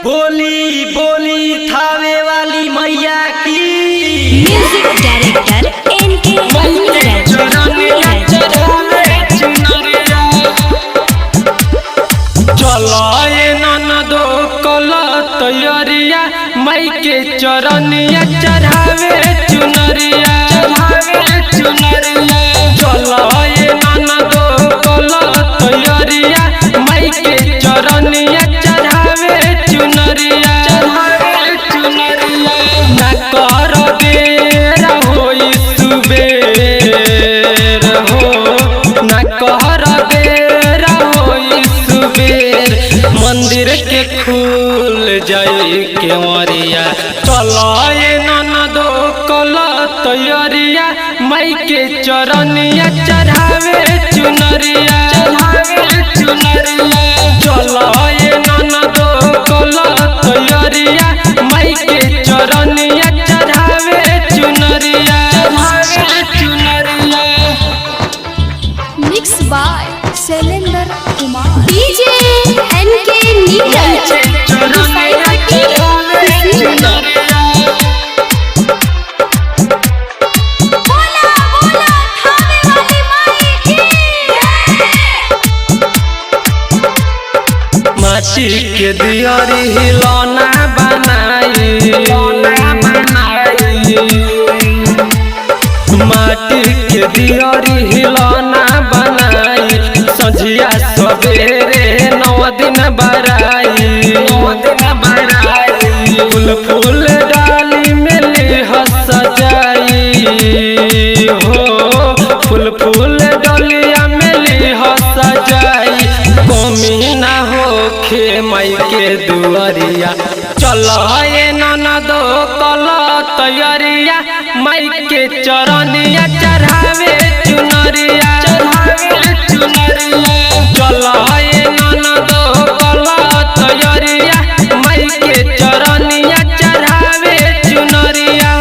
बोली बोली थावे वाली मैया की। म्यूजिक डायरेक्टर एनके चलो ये ननदो कल तैयारिया मई के चरनिया चढ़ावे चुनरिया चलो ये ननदो कल तैयारिया मई के चरनिया चढ़ावे चुनरिया ना कर बेर होई सुबेर हो ना कर बेर होई सुबेर मंदिर के खुल जाए केवरिया चलो ये ननदो कल तैयारिया मई के चरनिया चढ़ावे चुनरिया चलो ये ननदो कल तैयारिया मई के चरनिया चढ़ावे चुनरिया mix by Shailendra Kumar DJ NK Neeraj माटी के दियारी हिलौना बनाई माटी के दियारी हिलौना बनाई सझिया सवेरे 9 दिन बराई फूल फूल डाली में लिह सजाई हो फूल फूल डलिया में लिह सजाई कमी ना होखे मई के दुआरिया चलो ये ननदो कल तैयारिया मई के चरनिया चढ़ावे चुनरिया चलो ये ननदो कल तैयारिया मई के चरनिया चढ़ावे चुनरिया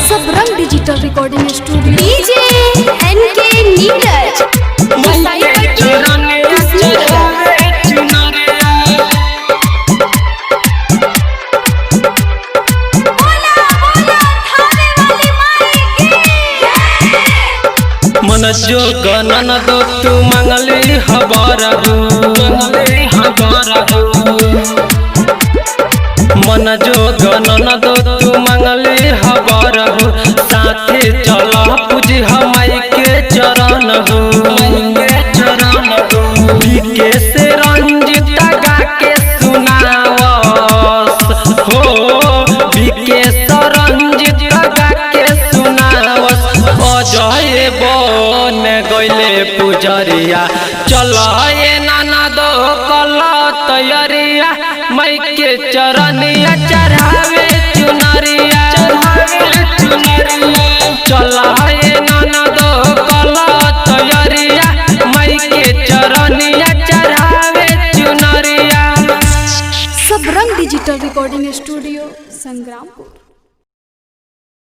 Sabrang digital recording studio DJ NK Neeraj मन जो गनन दो तू मंगली हबारहू मन जो गनन दो तू मंगली हबारहू साथे चला पूजी हमाई के चरण हो के से रंजिता गा के सुनावस हो के से रंजिता गा के सुनावस अजय बन गइले पुजरिया चलो ये ननदो कल तैयारिया मई के चरनिया चढ़ावे चुनरिया चलो ये ननदो कल तैयारिया मई के चरनिया चढ़ावे चुनरिया Sabrang digital recording studio Sangrampur.